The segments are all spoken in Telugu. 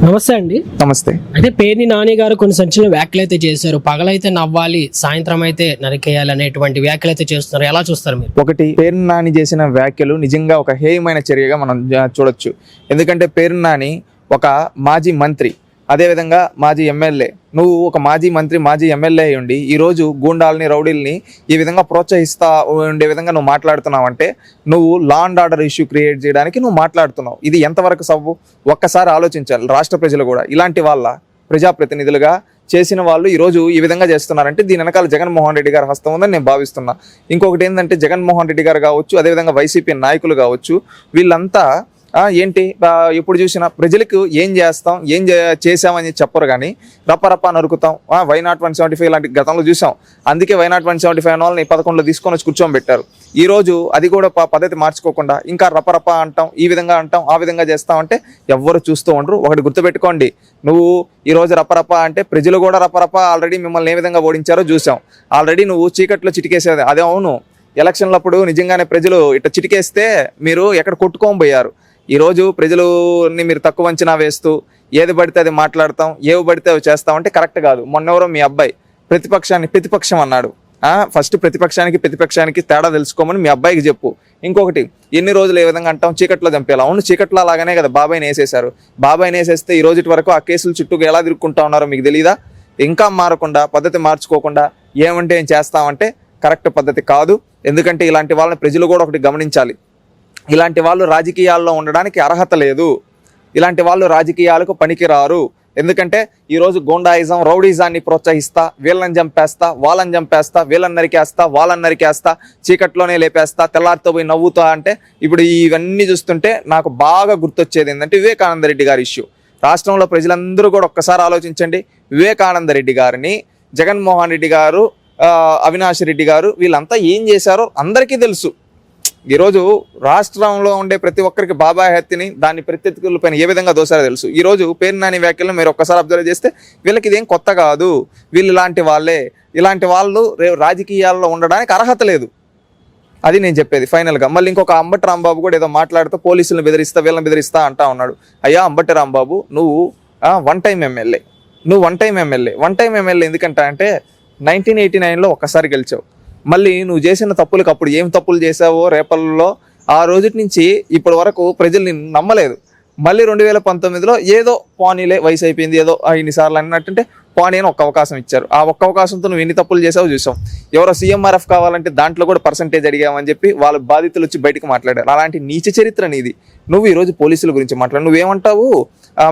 నమస్తే అండి. నమస్తే. అయితే పేర్ని నాని గారు కొన్ని సంచలన వ్యాఖ్యలు అయితే చేశారు. పగలైతే నవ్వాలి, సాయంత్రం అయితే నరికేయాలి అనేటువంటి వ్యాఖ్యలు అయితే చేస్తున్నారు. ఎలా చూస్తారు మీరు? ఒకటి, పేర్ని నాని చేసిన వ్యాఖ్యలు నిజంగా ఒక హేయమైన చర్యగా మనం చూడొచ్చు. ఎందుకంటే పేర్ని నాని ఒక మాజీ మంత్రి, అదేవిధంగా మాజీ ఎమ్మెల్యే. నువ్వు ఒక మాజీ మంత్రి, మాజీ ఎమ్మెల్యే అయి ఉండి ఈరోజు గూండాలని, రౌడీల్ని ఈ విధంగా ప్రోత్సహిస్తా ఉండే విధంగా నువ్వు మాట్లాడుతున్నావు అంటే నువ్వు law and order issue create చేయడానికి నువ్వు మాట్లాడుతున్నావు. ఇది ఎంతవరకు సవ్వు? ఒక్కసారి ఆలోచించాలి రాష్ట్ర ప్రజలు కూడా. ఇలాంటి వాళ్ళ ప్రజాప్రతినిధులుగా చేసిన వాళ్ళు ఈరోజు ఈ విధంగా చేస్తున్నారంటే దీని వెనకాల జగన్మోహన్ రెడ్డి గారి హస్తం ఉందని నేను భావిస్తున్నా. ఇంకొకటి ఏంటంటే జగన్మోహన్ రెడ్డి గారు కావచ్చు, అదేవిధంగా వైసీపీ నాయకులు కావచ్చు, వీళ్ళంతా ఏంటి ఎప్పుడు చూసినా ప్రజలకు ఏం చేస్తాం, చేసామని చెప్పరు కానీ రప్ప నరుకుతాం. వై నాట్ 175 లాంటి గతంలో చూసాం. అందుకే వై నాట్ 175 వాళ్ళని 11లో తీసుకొని వచ్చి కూర్చోబెట్టారు. ఈరోజు అది కూడా పద్ధతి మార్చుకోకుండా ఇంకా రప్ప అంటాం, ఈ విధంగా అంటాం, ఆ విధంగా చేస్తామంటే ఎవ్వరు చూస్తూ ఉండరు. ఒకటి గుర్తుపెట్టుకోండి, నువ్వు ఈరోజు రప్ప అంటే ప్రజలు కూడా రప్ప ఆల్రెడీ మిమ్మల్ని ఏ విధంగా ఓడించారో చూసాం. ఆల్రెడీ నువ్వు చీకట్లో చిటికేసేది అదే. అవును, ఎలక్షన్లప్పుడు నిజంగానే ప్రజలు ఇట్లా చిటికేస్తే మీరు ఎక్కడ కొట్టుకోని పోయారు. ఈరోజు ప్రజలని మీరు తక్కువ అంచనా వేస్తూ ఏది పడితే అది మాట్లాడతాం, ఏవి పడితే అవి చేస్తామంటే కరెక్ట్ కాదు. మొన్నెవరో మీ అబ్బాయి ప్రతిపక్షం అన్నాడు. ఫస్ట్ ప్రతిపక్షానికి తేడా తెలుసుకోమని మీ అబ్బాయికి చెప్పు. ఇంకొకటి, ఎన్ని రోజులు ఏ విధంగా అంటాం, చీకట్లో చంపేలా. అవును, చీకట్లో అలాగనే కదా బాబాయ్ని వేసేశారు. బాబాయ్ని వేసేస్తే ఈ రోజు వరకు ఆ కేసుల చుట్టూ ఎలా తిరుక్కుంటా ఉన్నారో మీకు తెలీదా? ఇంకా మారకుండా, పద్ధతి మార్చుకోకుండా ఏమంటే ఏం చేస్తామంటే కరెక్ట్ పద్ధతి కాదు. ఎందుకంటే ఇలాంటి వాళ్ళని ప్రజలు కూడా ఒకటి గమనించాలి. ఇలాంటి వాళ్ళు రాజకీయాల్లో ఉండడానికి అర్హత లేదు. ఇలాంటి వాళ్ళు రాజకీయాలకు పనికిరారు. ఎందుకంటే ఈరోజు గోండాయిజం, రౌడీజాన్ని ప్రోత్సహిస్తా, వీళ్ళని చంపేస్తా, వాళ్ళని చంపేస్తా, వీళ్ళని నరికేస్తా, చీకట్లోనే లేపేస్తా, తెల్లారితో పోయి నవ్వుతా అంటే ఇప్పుడు ఇవన్నీ చూస్తుంటే నాకు బాగా గుర్తొచ్చేది ఏంటంటే వివేకానంద రెడ్డి గారి ఇష్యూ. రాష్ట్రంలో ప్రజలందరూ కూడా ఒక్కసారి ఆలోచించండి. వివేకానంద రెడ్డి గారిని జగన్మోహన్ రెడ్డి గారు, అవినాష్ రెడ్డి గారు వీళ్ళంతా ఏం చేశారో అందరికీ తెలుసు. ఈరోజు రాష్ట్రంలో ఉండే ప్రతి ఒక్కరికి బాబాయ్ హత్యని, దాని ప్రత్యర్థుల పైన ఏ విధంగా దోసారో తెలుసు. ఈరోజు పేర్ని నాని వ్యాఖ్యలను మీరు ఒక్కసారి అబ్జర్వ్ చేస్తే వీళ్ళకి ఇదేం కొత్త కాదు. వీళ్ళు ఇలాంటి వాళ్ళే. ఇలాంటి వాళ్ళు రాజకీయాల్లో ఉండడానికి అర్హత లేదు. అది నేను చెప్పేది ఫైనల్గా. మళ్ళీ ఇంకొక అంబటి రాంబాబు కూడా ఏదో మాట్లాడుతూ పోలీసులను బెదిరిస్తా, వీళ్ళని బెదిరిస్తా అంటా ఉన్నాడు. అయ్యా అంబటి రాంబాబు, నువ్వు వన్ టైం ఎమ్మెల్యే ఎందుకంటా అంటే 1989లో ఒక్కసారి గెలిచావు. మళ్ళీ నువ్వు చేసిన తప్పులకు అప్పుడు ఏం తప్పులు చేసావో రేపల్లో ఆ రోజు నుంచి ఇప్పటి వరకు ప్రజలు నిన్ను నమ్మలేదు. మళ్ళీ 2019లో ఏదో పానీలే, వయసు అయిపోయింది, ఏదో ఇన్నిసార్లు అన్నట్టుంటే పానీ అని ఒక్క అవకాశం ఇచ్చారు. ఆ ఒక్క అవకాశంతో నువ్వు ఎన్ని తప్పులు చేసావో చూసాం. ఎవరో సీఎంఆర్ఎఫ్ కావాలంటే దాంట్లో కూడా పర్సంటేజ్ అడిగామని చెప్పి వాళ్ళ బాధితులు వచ్చి బయటకు మాట్లాడారు. అలాంటి నీచ చరిత్ర నీది. నువ్వు ఈరోజు పోలీసుల గురించి మాట్లాడు. నువ్వేమంటావు?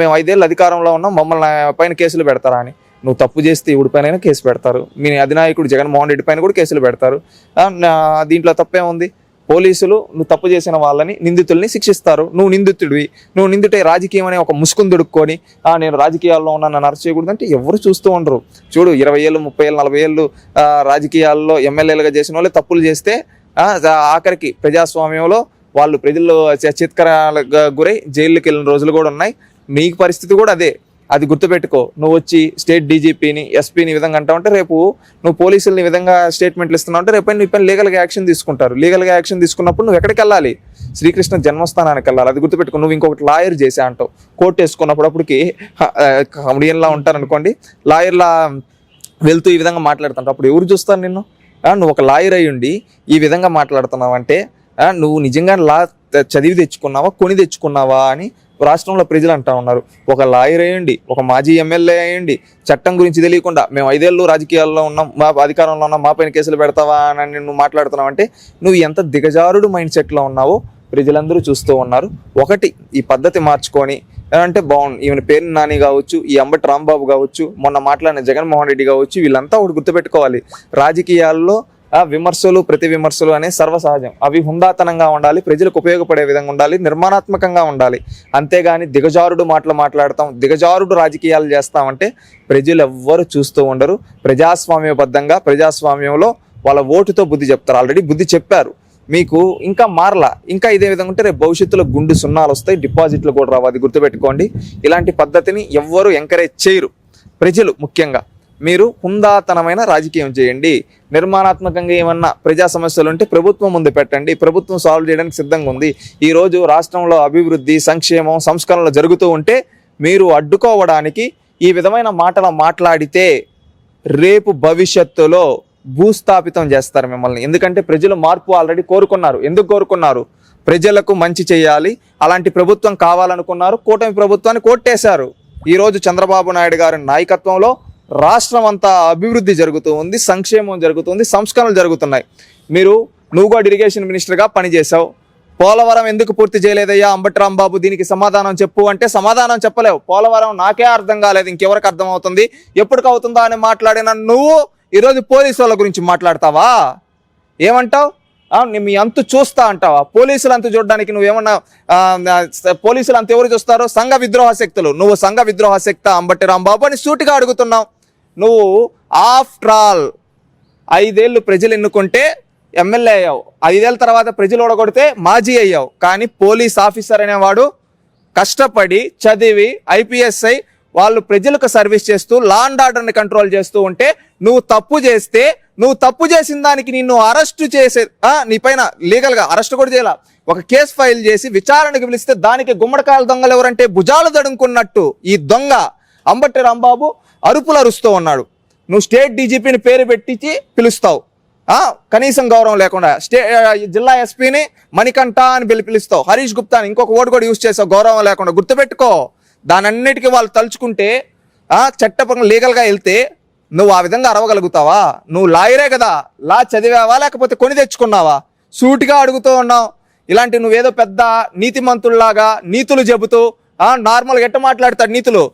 మేము 5 ఏళ్ళు అధికారంలో ఉన్నాం, మమ్మల్ని పైన కేసులు పెడతారా అని. నువ్వు తప్పు చేస్తే ఎవడి పైన కేసు పెడతారు. మీ అధినాయకుడు జగన్మోహన్ రెడ్డి పైన కూడా కేసులు పెడతారు. దీంట్లో తప్పే ఉంది? పోలీసులు నువ్వు తప్పు చేసిన వాళ్ళని, నిందితుల్ని శిక్షిస్తారు. నువ్వు నిందితే రాజకీయం అనే ఒక ముసుగును దొడుక్కొని నేను రాజకీయాల్లో ఉన్నా, నన్ను అరెస్ట్ చేయకూడదు అంటే ఎవరు చూస్తూ ఉండరు. చూడు, 20 ఏళ్ళు, 30 ఏళ్ళు, 40 ఏళ్ళు రాజకీయాల్లో ఎమ్మెల్యేలుగా చేసిన వాళ్ళు తప్పులు చేస్తే ఆఖరికి ప్రజాస్వామ్యంలో వాళ్ళు ప్రజల్లో చిత్కరాలకు గురై జైలుకి వెళ్ళిన రోజులు కూడా ఉన్నాయి. నీకు పరిస్థితి కూడా అదే. అది గుర్తుపెట్టుకో. నువ్వు వచ్చి స్టేట్ డీజీపీని, ఎస్పీని ఈ విధంగా అంటావంటే రేపు నువ్వు పోలీసులని ఈ విధంగా స్టేట్మెంట్లు ఇస్తున్నావు అంటే రేపు నీ పైన లీగల్గా యాక్షన్ తీసుకుంటారు. లీగల్గా యాక్షన్ తీసుకున్నప్పుడు నువ్వు ఎక్కడికి వెళ్ళాలి? శ్రీకృష్ణ జన్మస్థానానికి వెళ్ళాలి. అది గుర్తుపెట్టుకో. నువ్వు ఇంకొకటి లాయర్ చేసా అంటావు. కోర్టు వేసుకున్నప్పుడు అప్పటికి కమెడియన్లా ఉంటారనుకోండి, లాయర్లా వెళ్తూ ఈ విధంగా మాట్లాడుతుంటావు. అప్పుడు ఎవరు చూస్తారు నిన్ను? నువ్వు ఒక లాయర్ అయ్యి ఉండి ఈ విధంగా మాట్లాడుతున్నావు అంటే నువ్వు నిజంగా లా చదివి తెచ్చుకున్నావా, కొని తెచ్చుకున్నావా అని రాష్ట్రంలో ప్రజలు అంటా ఉన్నారు. ఒక లాయర్ అయ్యండి, ఒక మాజీ ఎమ్మెల్యే అయ్యండి, చట్టం గురించి తెలియకుండా మేము 5 ఏళ్ళు రాజకీయాల్లో ఉన్నాం, మా అధికారంలో ఉన్నాం, మా పైన కేసులు పెడతావా అని నువ్వు మాట్లాడుతున్నావు అంటే నువ్వు ఎంత దిగజారుడు మైండ్ సెట్లో ఉన్నావో ప్రజలందరూ చూస్తూ ఉన్నారు. ఒకటి, ఈ పద్ధతి మార్చుకొని అంటే బాగుంది. ఈవెన్ పేర్ని నాని కావచ్చు, ఈ అంబటి రాంబాబు కావచ్చు, మొన్న మాట్లాడిన జగన్మోహన్ రెడ్డి కావచ్చు, వీళ్ళంతా ఒకటి గుర్తుపెట్టుకోవాలి. రాజకీయాల్లో విమర్శలు, ప్రతి విమర్శలు అనే సర్వసహజం. అవి హుందాతనంగా ఉండాలి, ప్రజలకు ఉపయోగపడే విధంగా ఉండాలి, నిర్మాణాత్మకంగా ఉండాలి. అంతేగాని దిగజారుడు మాటలు మాట్లాడతాం, దిగజారుడు రాజకీయాలు చేస్తామంటే ప్రజలు ఎవ్వరు చూస్తూ ఉండరు. ప్రజాస్వామ్యబద్ధంగా ప్రజాస్వామ్యంలో వాళ్ళ ఓటుతో బుద్ధి చెప్తారు. ఆల్రెడీ బుద్ధి చెప్పారు మీకు, ఇంకా మారలా. ఇంకా ఇదే విధంగా ఉంటే రేపు భవిష్యత్తులో గుండు సున్నాలు వస్తాయి, డిపాజిట్లు కూడా రావు. అది గుర్తుపెట్టుకోండి. ఇలాంటి పద్ధతిని ఎవ్వరు ఎంకరేజ్ చేయరు. ప్రజలు ముఖ్యంగా మీరు హుందాతనమైన రాజకీయం చేయండి. నిర్మాణాత్మకంగా ఏమన్నా ప్రజా సమస్యలు ఉంటే ప్రభుత్వం ముందు పెట్టండి. ప్రభుత్వం సాల్వ్ చేయడానికి సిద్ధంగా ఉంది. ఈరోజు రాష్ట్రంలో అభివృద్ధి, సంక్షేమం, సంస్కరణలు జరుగుతూ ఉంటే మీరు అడ్డుకోవడానికి ఈ విధమైన మాటలు మాట్లాడితే రేపు భవిష్యత్తులో భూస్థాపితం చేస్తారు మిమ్మల్ని. ఎందుకంటే ప్రజలు మార్పు ఆల్రెడీ కోరుకున్నారు. ఎందుకు కోరుకున్నారు? ప్రజలకు మంచి చేయాలి, అలాంటి ప్రభుత్వం కావాలనుకున్నారు. కూటమి ప్రభుత్వాన్ని కొట్టేశారు. ఈరోజు చంద్రబాబు నాయుడు గారి నాయకత్వంలో రాష్ట్రం అంతా అభివృద్ధి జరుగుతూ ఉంది, సంక్షేమం జరుగుతుంది, సంస్కరణలు జరుగుతున్నాయి. నువ్వు కూడా ఇరిగేషన్ మినిస్టర్గా పనిచేసావు. పోలవరం ఎందుకు పూర్తి చేయలేదయ్యా అంబటి రాంబాబు, దీనికి సమాధానం చెప్పు అంటే సమాధానం చెప్పలేవు. పోలవరం నాకే అర్థం కాలేదు, ఇంకెవరికి అర్థం అవుతుంది, ఎప్పటికి అవుతుందా అని మాట్లాడిన నువ్వు ఈరోజు పోలీసు వాళ్ళ గురించి మాట్లాడతావా? ఏమంటావు? మీ అంతు చూస్తా అంటావా? పోలీసులు అంతు చూడడానికి నువ్వేమన్నా పోలీసులు అంత ఎవరు చూస్తారు? సంఘ విద్రోహ శక్తులు. నువ్వు సంఘ విద్రోహ శక్తి అంబటి రాంబాబు అని సూటిగా అడుగుతున్నావు. నువ్వు ఆఫ్టర్ ఆల్ 5 ఏళ్ళు ప్రజలు ఎన్నుకుంటే ఎమ్మెల్యే అయ్యావు, 5 ఏళ్ళ తర్వాత ప్రజలు ఓడగొడితే మాజీ అయ్యావు. కానీ పోలీస్ ఆఫీసర్ అనేవాడు కష్టపడి చదివి ఐపీఎస్ అయి వాళ్ళు ప్రజలకు సర్వీస్ చేస్తూ లా అండ్ ఆర్డర్ని కంట్రోల్ చేస్తూ ఉంటే నువ్వు తప్పు చేసిన దానికి నిన్ను అరెస్టు చేసే నీ పైన లీగల్గా అరెస్ట్ కూడా చేయాల, ఒక కేసు ఫైల్ చేసి విచారణకు పిలిస్తే దానికి గుమ్మడికాయల దొంగలు ఎవరంటే భుజాలు దడుకున్నట్టు ఈ దొంగ అంబటి రాంబాబు అరుపులు అరుస్తూ ఉన్నాడు. నువ్వు స్టేట్ డీజీపీని పేరు పెట్టించి పిలుస్తావు, కనీసం గౌరవం లేకుండా. జిల్లా ఎస్పీని మణికంఠ అని పిలుస్తావు, హరీష్ గుప్తాని ఇంకొక ఓటు కూడా యూజ్ చేసావు గౌరవం లేకుండా. గుర్తుపెట్టుకో, దానన్నిటికీ వాళ్ళు తలుచుకుంటే చట్టపరంగా లీగల్గా వెళ్తే నువ్వు ఆ విధంగా అరవగలుగుతావా? నువ్వు లాయరే కదా, లా చదివావా లేకపోతే కొని తెచ్చుకున్నావా? సూటిగా అడుగుతూ ఉన్నావు. ఇలాంటి నువ్వేదో పెద్ద నీతిమంతుల్లాగా నీతులు చెబుతూ నార్మల్గా ఎట్ట మాట్లాడతాడు నీతులు.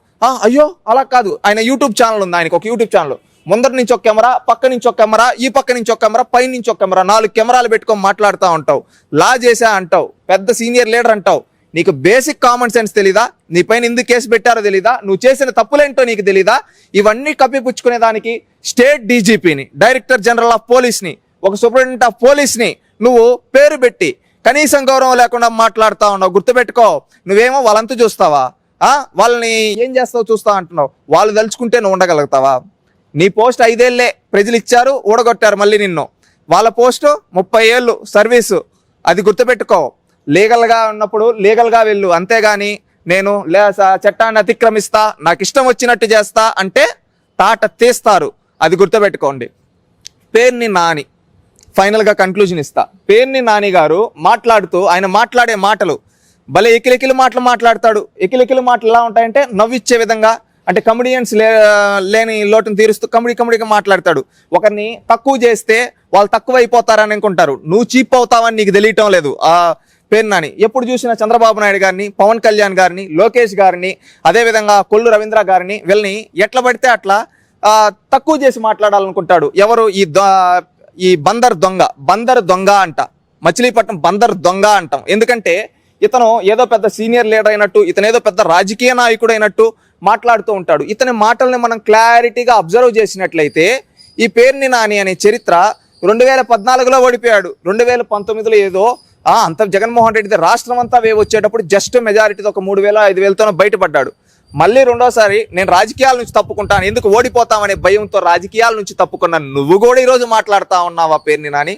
అయ్యో అలా కాదు, ఆయన యూట్యూబ్ ఛానల్ ఉంది, ఆయనకు ఒక యూట్యూబ్ ఛానల్. ముందర నుంచి ఒక కెమెరా, పక్క నుంచి ఒక కెమెరా, ఈ పక్క నుంచి ఒక కెమెరా, పై నుంచి ఒక కెమెరా, 4 కెమెరాలు పెట్టుకొని మాట్లాడుతూ ఉంటావు. లా చేసా అంటావు, పెద్ద సీనియర్ లీడర్ అంటావు. నీకు బేసిక్ కామన్ సెన్స్ తెలీదా? నీ పైన ఎందుకు కేసు పెట్టారో తెలీదా? నువ్వు చేసిన తప్పులేంటో నీకు తెలీదా? ఇవన్నీ కప్పిపుచ్చుకునేదానికి స్టేట్ డీజీపీని, డైరెక్టర్ జనరల్ ఆఫ్ పోలీస్ని, ఒక సూపరింటెండెంట్ ఆఫ్ పోలీస్ని నువ్వు పేరు పెట్టి కనీసం గౌరవం లేకుండా మాట్లాడుతూ ఉన్నావు. గుర్తుపెట్టుకో, నువ్వేమో వాళ్ళంతా చూస్తావా? వాళ్ళని ఏం చేస్తావు చూస్తా అంటున్నావు. వాళ్ళు తలుచుకుంటే నువ్వు ఉండగలుగుతావా? నీ పోస్ట్ 5 ఏళ్ళే ప్రజలు ఇచ్చారు, ఊడగొట్టారు మళ్ళీ నిన్ను. వాళ్ళ పోస్టు 30 ఏళ్ళు సర్వీసు. అది గుర్తుపెట్టుకో. లీగల్గా ఉన్నప్పుడు లీగల్గా వెళ్ళు, అంతేగాని నేను చట్టాన్ని అతిక్రమిస్తా, నాకు ఇష్టం వచ్చినట్టు చేస్తా అంటే తాట తీస్తారు. అది గుర్తుపెట్టుకోండి. పేర్ని నాని ఫైనల్గా కన్క్లూజన్ ఇస్తా. పేర్ని నాని గారు మాట్లాడుతూ ఆయన మాట్లాడే మాటలు భలే ఎకిలికిలి మాటలు మాట్లాడతాడు. ఎకిలికిలి మాటలు ఎలా ఉంటాయంటే నవ్విచ్చే విధంగా, అంటే కమెడియన్స్ లేని లోటును తీరుస్తూ కమెడీగా మాట్లాడతాడు. ఒకరిని తక్కువ చేస్తే వాళ్ళు తక్కువ అయిపోతారని అనుకుంటారు. నువ్వు చీప్ అవుతావని నీకు తెలియటం లేదు. పేరు నాని ఎప్పుడు చూసినా చంద్రబాబు నాయుడు గారిని, పవన్ కళ్యాణ్ గారిని, లోకేష్ గారిని, అదేవిధంగా కొల్లు రవీంద్ర గారిని, వీళ్ళని ఎట్లా పడితే అట్లా తక్కువ చేసి మాట్లాడాలనుకుంటాడు. ఎవరు? ఈ బందర్ దొంగ అంట, మచిలీపట్నం బందర్ దొంగ అంటాం. ఎందుకంటే ఇతను ఏదో పెద్ద సీనియర్ లీడర్ అయినట్టు, ఇతను ఏదో పెద్ద రాజకీయ నాయకుడు అయినట్టు మాట్లాడుతూ ఉంటాడు. ఇతని మాటల్ని మనం క్లారిటీగా అబ్జర్వ్ చేసినట్లయితే ఈ పేర్ని నాని అనే చరిత్ర 2014లో ఓడిపోయాడు. 2019లో ఏదో అంత జగన్మోహన్ రెడ్డి రాష్ట్రం అంతా వచ్చేటప్పుడు జస్ట్ మెజారిటీతో ఒక 3,000-5,000తోనో బయటపడ్డాడు. మళ్ళీ రెండోసారి నేను రాజకీయాల నుంచి తప్పుకుంటాను, ఎందుకు ఓడిపోతామనే భయంతో రాజకీయాల నుంచి తప్పుకున్నా నువ్వు కూడా ఈరోజు మాట్లాడుతూ ఉన్నావా పేర్ని నాని?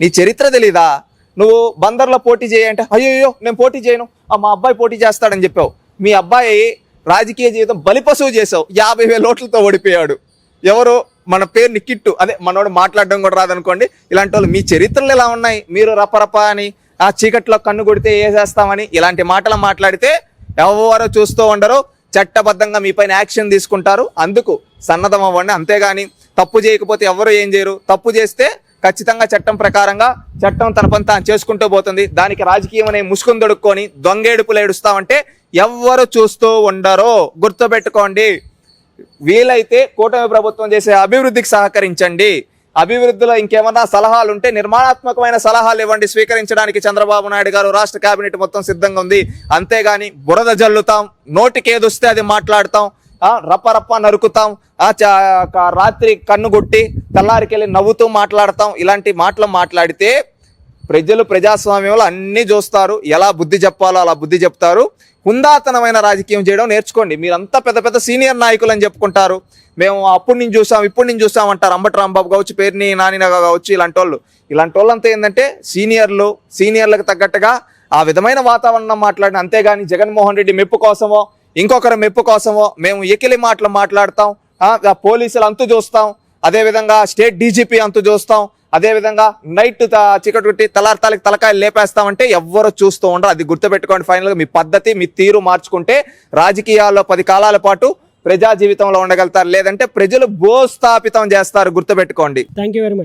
నీ చరిత్ర తెలీదా? నువ్వు బందర్లో పోటీ చేయంటే అయ్యో నేను పోటీ చేయను, మా అబ్బాయి పోటీ చేస్తాడని చెప్పావు. మీ అబ్బాయి రాజకీయ జీవితం బలిపశువు చేసావు, 50,000 ఓట్లతో ఓడిపోయాడు. ఎవరు? మన పేరుని కిట్టు, అదే మనోడు మాట్లాడడం కూడా రాదనుకోండి. ఇలాంటి వాళ్ళు మీ చరిత్రలు ఎలా ఉన్నాయి? మీరు రపరప అని చీకట్లో కన్ను కొడితే వేసేస్తామని ఇలాంటి మాటలు మాట్లాడితే ఎవరో చూస్తూ ఉండరు. చట్టబద్ధంగా మీ పైన యాక్షన్ తీసుకుంటారు. అందుకు సన్నద్ధం అవ్వండి, అంతేగాని తప్పు చేయకపోతే ఎవరు ఏం చేయరు. తప్పు చేస్తే ఖచ్చితంగా చట్టం ప్రకారంగా చట్టం తన పని తాను చేసుకుంటూ పోతుంది. దానికి రాజకీయం అనే ముసుగును దొడుక్కొని దొంగేడుపులు ఏడుస్తామంటే ఎవ్వరు చూస్తూ ఉండరో గుర్తుపెట్టుకోండి. వీలైతే కూటమి ప్రభుత్వం చేసే అభివృద్ధికి సహకరించండి. అభివృద్ధిలో ఇంకేమన్నా సలహాలు ఉంటే నిర్మాణాత్మకమైన సలహాలు ఇవ్వండి. స్వీకరించడానికి చంద్రబాబు నాయుడు గారు, రాష్ట్ర కేబినెట్ మొత్తం సిద్ధంగా ఉంది. అంతేగాని బురద జల్లుతాం, నోటికి ఏదొస్తే అది మాట్లాడతాం, రప్ప నరుకుతాం, రాత్రి కన్ను కొట్టి తెల్లారికెళ్ళి నవ్వుతూ మాట్లాడతాం. ఇలాంటి మాటలు మాట్లాడితే ప్రజలు ప్రజాస్వామ్యంలో అన్నీ చూస్తారు. ఎలా బుద్ధి చెప్పాలో అలా బుద్ధి చెప్తారు. హుందాతనమైన రాజకీయం చేయడం నేర్చుకోండి. మీరంతా పెద్ద పెద్ద సీనియర్ నాయకులు అని చెప్పుకుంటారు. మేము అప్పుడు నుంచి చూసాం, ఇప్పుడు నుంచి చూసాం అంటారు. అంబటి రాంబాబు కావచ్చు, పేర్ని నానిన కావచ్చు, ఇలాంటి వాళ్ళంతా ఏంటంటే సీనియర్లకు తగ్గట్టుగా ఆ విధమైన వాతావరణం మాట్లాడిన, అంతేగాని జగన్మోహన్ రెడ్డి మెప్పు కోసమో ఇంకొకరి మెప్పు కోసమో మేము ఎకిలి మాటలు మాట్లాడతాం, ఆ పోలీసులు అంతు చూస్తాం, అదేవిధంగా స్టేట్ డీజీపీ అంతు చూస్తాం, అదేవిధంగా నైట్ చీకటి కొట్టి తలార్తాలకి తలకాయలు లేపేస్తామంటే ఎవ్వరు చూస్తూ ఉండరు. అది గుర్తుపెట్టుకోండి. ఫైనల్గా మీ పద్ధతి, మీ తీరు మార్చుకుంటే రాజకీయాల్లో 10 కాలాల పాటు ప్రజా జీవితంలో ఉండగలుగుతారు, లేదంటే ప్రజలు భూస్థాపితం చేస్తారు. గుర్తుపెట్టుకోండి. Thank you very much.